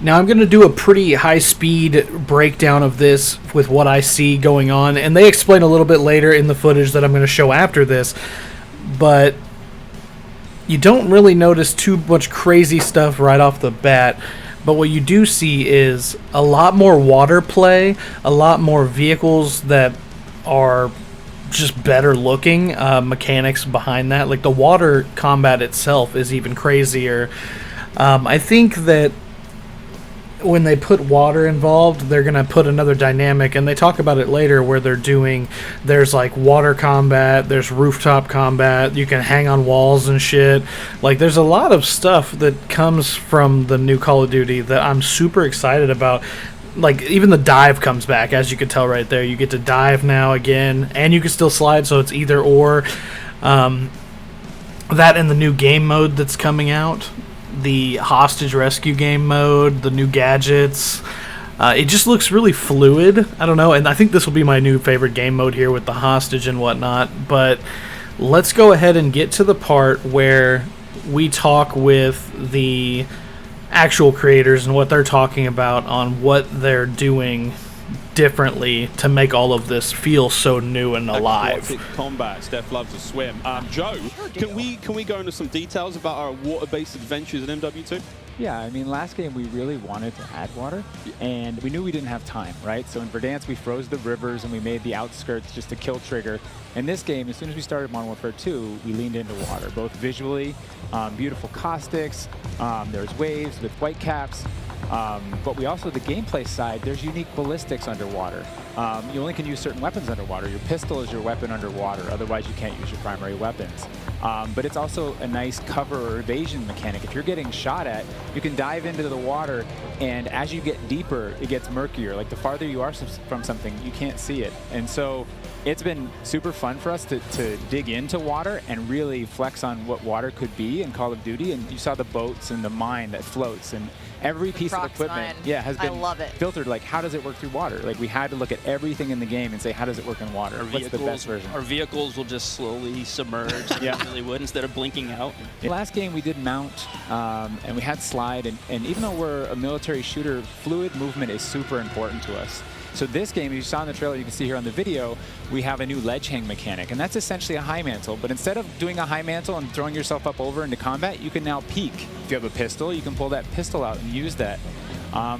Now I'm going to do a pretty high-speed breakdown of this with what I see going on, and they explain a little bit later in the footage that I'm going to show after this, but you don't really notice too much crazy stuff right off the bat. But what you do see is a lot more water play, a lot more vehicles that are just better looking, mechanics behind that. Like the water combat itself is even crazier. I think that when they put water involved, they're going to put another dynamic, and they talk about it later where there's like water combat, there's rooftop combat, you can hang on walls and shit. Like there's a lot of stuff that comes from the new Call of Duty that I'm super excited about. Like even the dive comes back, as you can tell right there. You get to dive now again, and you can still slide, so it's either or. That and the new game mode that's coming out, the hostage rescue game mode, the new gadgets. It just looks really fluid. I don't know, and I think this will be my new favorite game mode here with the hostage and whatnot. But let's go ahead and get to the part where we talk with the actual creators and what they're talking about on what they're doing differently to make all of this feel so new and alive. Aquatic combat. Steph loves to swim. Joe, can we go into some details about our water-based adventures in MW2? Yeah, I mean, last game we really wanted to add water, and we knew we didn't have time, right? So in Verdansk, we froze the rivers and we made the outskirts just to kill trigger. In this game, as soon as we started Modern Warfare 2, we leaned into water, both visually, beautiful caustics, there's waves with white caps, but we also, the gameplay side, there's unique ballistics underwater. You only can use certain weapons underwater. Your pistol is your weapon underwater, otherwise you can't use your primary weapons. But it's also a nice cover or evasion mechanic. If you're getting shot at, you can dive into the water, and as you get deeper, it gets murkier. Like the farther you are from something, you can't see it. And so it's been super fun for us to dig into water and really flex on what water could be in Call of Duty. And you saw the boats and the mine that floats, and every piece of equipment has been filtered. Like, how does it work through water? Like, we had to look at everything in the game and say, how does it work in water? What's the best version? Our vehicles will just slowly submerge. Yeah. They really would, instead of blinking out. Last game we did mount, and we had slide, and even though we're a military shooter, fluid movement is super important to us. So this game, as you saw in the trailer, you can see here on the video, we have a new ledge hang mechanic, and that's essentially a high mantle. But instead of doing a high mantle and throwing yourself up over into combat, you can now peek. If you have a pistol, you can pull that pistol out and use that.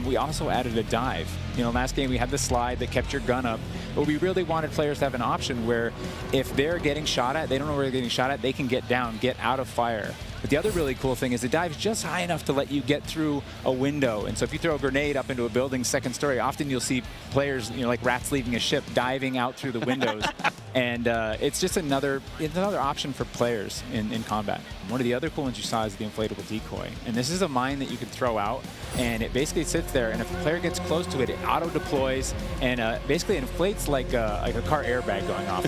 We also added a dive. You know, last game we had the slide that kept your gun up, but we really wanted players to have an option where if they're getting shot at, they don't know where they're getting shot at, they can get down, get out of fire. But the other really cool thing is the dive's just high enough to let you get through a window. And so if you throw a grenade up into a building's second story, often you'll see players, you know, like rats leaving a ship, diving out through the windows. And it's just another option for players in combat. One of the other cool ones you saw is the inflatable decoy. And this is a mine that you can throw out, and it basically sits there, and if a player gets close to it, it auto-deploys and basically inflates like a car airbag going off.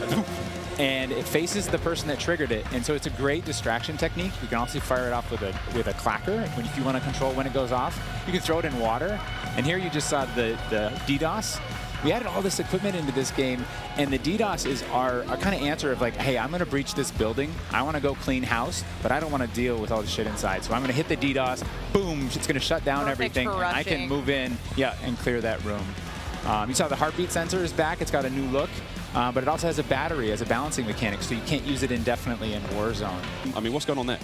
And it faces the person that triggered it, and so it's a great distraction technique. You can also fire it off with a clacker if you want to control when it goes off. You can throw it in water, and here you just saw the DDoS. We added all this equipment into this game, and the DDoS is our kind of answer of like, hey, I'm going to breach this building. I want to go clean house, but I don't want to deal with all the shit inside. So I'm going to hit the DDoS. Boom! It's going to shut down everything. And I can move in, and clear that room. You saw the heartbeat sensor is back. It's got a new look. But it also has a battery as a balancing mechanic, so you can't use it indefinitely in Warzone. I mean, what's going on there?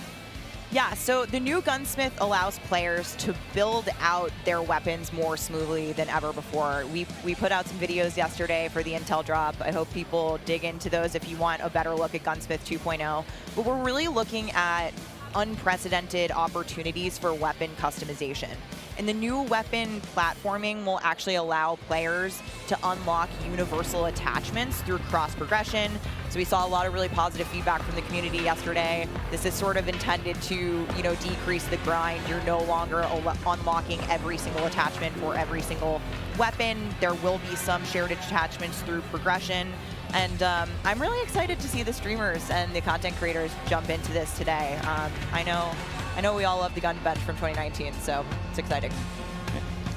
Yeah, so the new Gunsmith allows players to build out their weapons more smoothly than ever before. We put out some videos yesterday for the Intel drop. I hope people dig into those if you want a better look at Gunsmith 2.0. But we're really looking at unprecedented opportunities for weapon customization. And the new weapon platforming will actually allow players to unlock universal attachments through cross progression. So we saw a lot of really positive feedback from the community yesterday. This is sort of intended to, decrease the grind. You're no longer unlocking every single attachment for every single weapon. There will be some shared attachments through progression. And I'm really excited to see the streamers and the content creators jump into this today. I know we all love the gun bench from 2019, so it's exciting.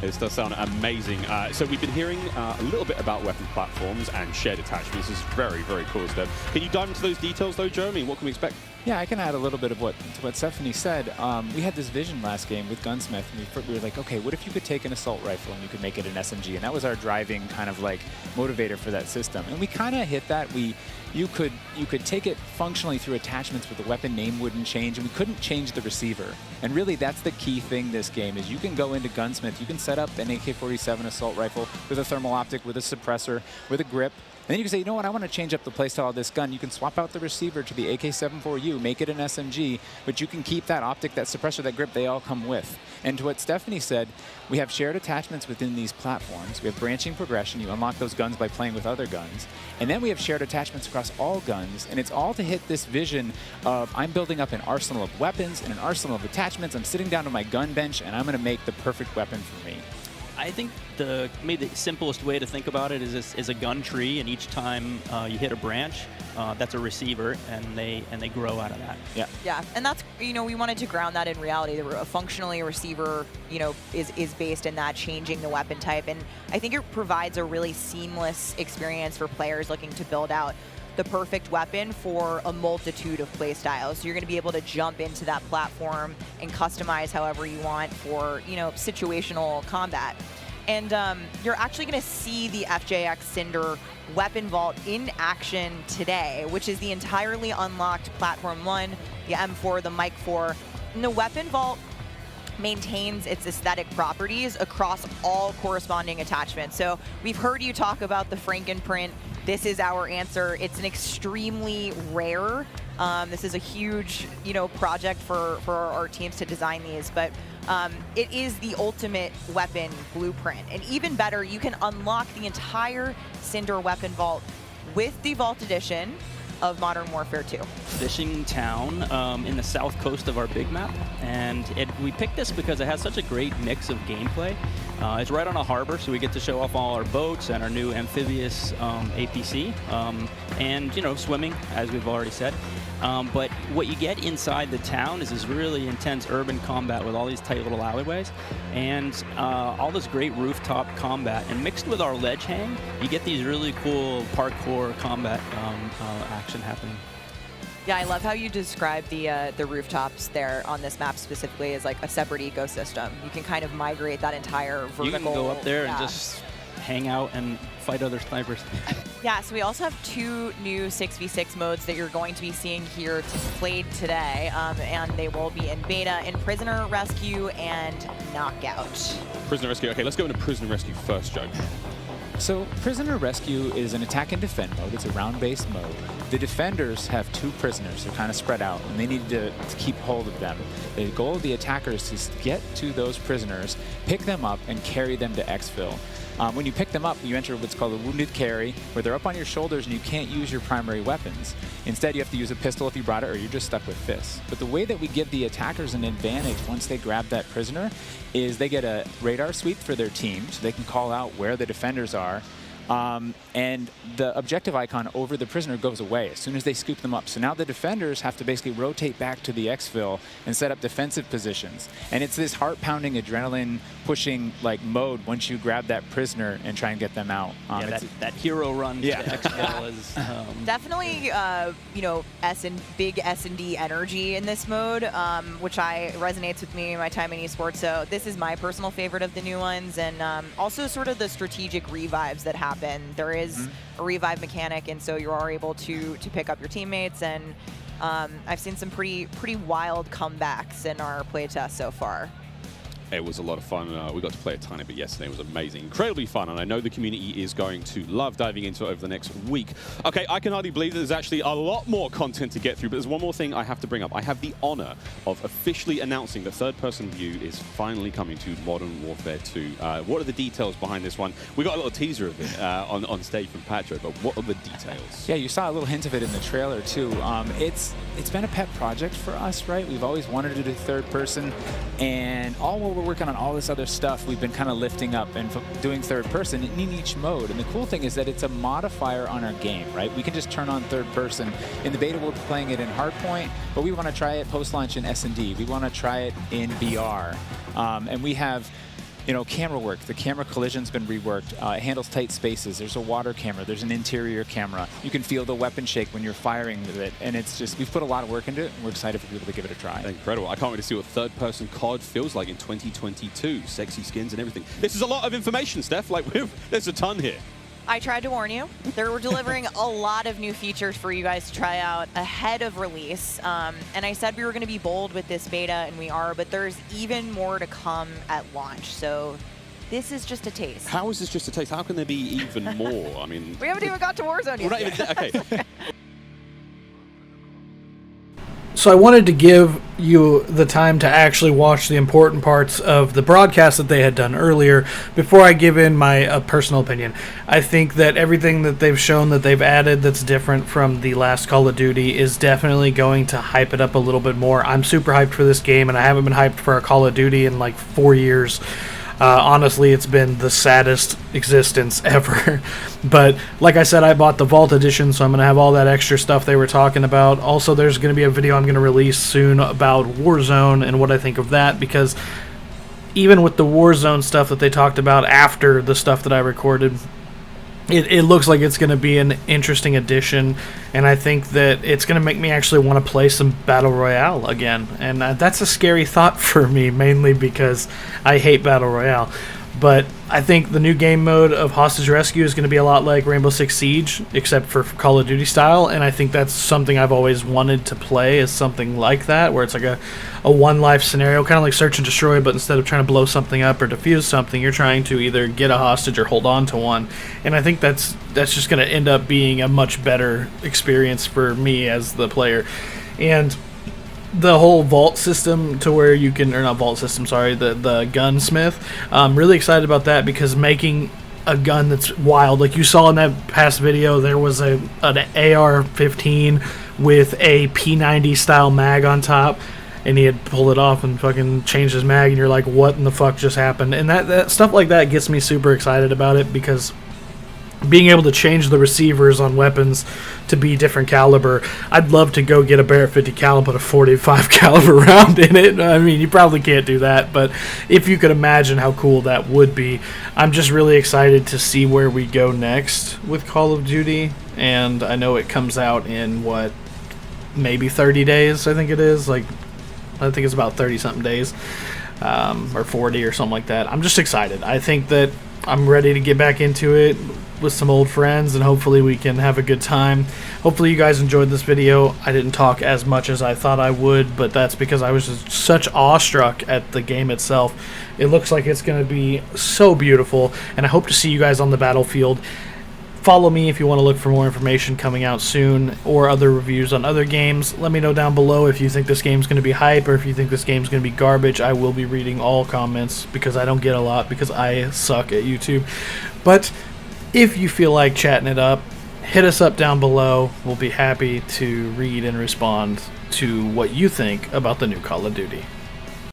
This does sound amazing. So we've been hearing a little bit about weapon platforms and shared attachments. This is very, very cool stuff. Can you dive into those details though, Joe? I mean, what can we expect? Yeah, I can add a little bit of to what Stephanie said. We had this vision last game with Gunsmith, and we were like, okay, what if you could take an assault rifle and you could make it an SMG? And that was our driving kind of like motivator for that system. And we kind of hit that. You could take it functionally through attachments, but the weapon name wouldn't change, and we couldn't change the receiver. And really, that's the key thing this game is you can go into Gunsmith, you can set up an AK-47 assault rifle with a thermal optic, with a suppressor, with a grip. And then you can say, you know what, I want to change up the playstyle of this gun. You can swap out the receiver to the AK-74U, make it an SMG, but you can keep that optic, that suppressor, that grip, they all come with. And to what Stephanie said, we have shared attachments within these platforms. We have branching progression. You unlock those guns by playing with other guns. And then we have shared attachments across all guns, and it's all to hit this vision of I'm building up an arsenal of weapons and an arsenal of attachments. I'm sitting down to my gun bench, and I'm going to make the perfect weapon for me. I think maybe the simplest way to think about it is a gun tree, and each time you hit a branch, that's a receiver, and they grow out of that. Yeah. Yeah, and that's, we wanted to ground that in reality. Functionally, a receiver, is based in that, changing the weapon type, and I think it provides a really seamless experience for players looking to build out the perfect weapon for a multitude of play styles. So you're going to be able to jump into that platform and customize however you want for, situational combat. And you're actually going to see the FJX Cinder weapon vault in action today, which is the entirely unlocked Platform 1, the M4, the Mic 4. And the weapon vault maintains its aesthetic properties across all corresponding attachments. So we've heard you talk about the Frankenprint. This is our answer. It's an extremely rare. This is a huge, project for our teams to design these, but it is the ultimate weapon blueprint. And even better, you can unlock the entire Cinder weapon vault with the Vault Edition of Modern Warfare 2. Fishing town in the south coast of our big map, and we picked this because it has such a great mix of gameplay. It's right on a harbor, so we get to show off all our boats and our new amphibious APC, and swimming, as we've already said. But what you get inside the town is this really intense urban combat with all these tight little alleyways and all this great rooftop combat. And mixed with our ledge hang, you get these really cool parkour combat action happening. Yeah, I love how you describe the rooftops there on this map specifically as like a separate ecosystem. You can kind of migrate that entire vertical. You can go up there and just hang out and fight other snipers. Yeah, so we also have 2 new 6v6 modes that you're going to be seeing here played today, and they will be in beta in Prisoner Rescue and Knockout. Prisoner Rescue. Okay, let's go into Prisoner Rescue first, Joe. So Prisoner Rescue is an attack and defend mode. It's a round-based mode. The defenders have 2 prisoners. They're kind of spread out, and they need to keep hold of them. The goal of the attackers is to get to those prisoners, pick them up, and carry them to exfil. When you pick them up, you enter what's called a wounded carry, where they're up on your shoulders and you can't use your primary weapons. Instead, you have to use a pistol if you brought it, or you're just stuck with fists. But the way that we give the attackers an advantage once they grab that prisoner is they get a radar sweep for their team, so they can call out where the defenders are. And the objective icon over the prisoner goes away as soon as they scoop them up. So now the defenders have to basically rotate back to the exfil and set up defensive positions. And it's this heart-pounding, adrenaline-pushing like mode once you grab that prisoner and try and get them out. Yeah, that hero run to the exfil is definitely big S&D energy in this mode, which resonates with me in my time in esports. So this is my personal favorite of the new ones, and also sort of the strategic revives that happen. There is a revive mechanic, and so you are able to pick up your teammates, and I've seen some pretty wild comebacks in our playtest so far. It was a lot of fun. We got to play a tiny bit yesterday. It was amazing. Incredibly fun, and I know the community is going to love diving into it over the next week. Okay, I can hardly believe that there's actually a lot more content to get through, but there's one more thing I have to bring up. I have the honor of officially announcing that third-person view is finally coming to Modern Warfare 2. What are the details behind this one? We got a little teaser of it on stage from Patro, but what are the details? Yeah, you saw a little hint of it in the trailer, too. It's been a pet project for us, right? We've always wanted to do third-person, and all while we're working on all this other stuff, we've been kind of lifting up and doing third person in each mode. And the cool thing is that it's a modifier on our game, right? We can just turn on third person. In the beta, we're playing it in Hardpoint, but we want to try it post-launch in S&D. We want to try it in VR. And we have You know, camera work. The camera collision's been reworked. It handles tight spaces. There's a water camera. There's an interior camera. You can feel the weapon shake when you're firing with it. And it's just, we've put a lot of work into it, and we're excited for people to give it a try. Incredible. I can't wait to see what third-person COD feels like in 2022. Sexy skins and everything. This is a lot of information, Steph. Like, there's a ton here. I tried to warn you. We're delivering a lot of new features for you guys to try out ahead of release. And I said we were going to be bold with this beta, and we are, but there's even more to come at launch. So this is just a taste. How is this just a taste? How can there be even more? I mean... We haven't even got to Warzone yet. We're not even... Okay. So I wanted to give you the time to actually watch the important parts of the broadcast that they had done earlier before I give in my personal opinion. I think that everything that they've shown that they've added that's different from the last Call of Duty is definitely going to hype it up a little bit more. I'm super hyped for this game, and I haven't been hyped for a Call of Duty in like 4 years. Honestly, it's been the saddest existence ever. But like I said, I bought the Vault Edition, so I'm going to have all that extra stuff they were talking about. Also, there's going to be a video I'm going to release soon about Warzone and what I think of that, because even with the Warzone stuff that they talked about after the stuff that I recorded, it looks like it's going to be an interesting addition, and I think that it's going to make me actually want to play some Battle Royale again. And that's a scary thought for me, mainly because I hate Battle Royale. But I think the new game mode of Hostage Rescue is going to be a lot like Rainbow Six Siege, except for Call of Duty style, and I think that's something I've always wanted to play, is something like that, where it's like a one-life scenario, kind of like Search and Destroy, but instead of trying to blow something up or defuse something, you're trying to either get a hostage or hold on to one. And I think that's just going to end up being a much better experience for me as the player. And the whole vault system to where you can, or not vault system, sorry, the gunsmith, I'm really excited about that, because making a gun that's wild, like you saw in that past video, there was an AR-15 with a P90 style mag on top, and he had pulled it off and fucking changed his mag, and you're like, what in the fuck just happened? And that stuff like that gets me super excited about it, because being able to change the receivers on weapons to be different caliber, I'd love to go get a Barrett 50 cal and put a 45 caliber round in it. I mean, you probably can't do that, but if you could imagine how cool that would be. I'm just really excited to see where we go next with Call of Duty, and I know it comes out in, what, maybe 30 days, I think it is. Like, I think it's about 30-something days, or 40 or something like that. I'm just excited. I think that I'm ready to get back into it with some old friends, and hopefully we can have a good time. Hopefully you guys enjoyed this video. I didn't talk as much as I thought I would, but that's because I was just such awestruck at the game itself. It looks like it's going to be so beautiful, and I hope to see you guys on the battlefield. Follow me if you want to look for more information coming out soon, or other reviews on other games. Let me know down below if you think this game's going to be hype, or if you think this game's going to be garbage. I will be reading all comments, because I don't get a lot, because I suck at YouTube. But if you feel like chatting it up, hit us up down below. We'll be happy to read and respond to what you think about the new Call of Duty.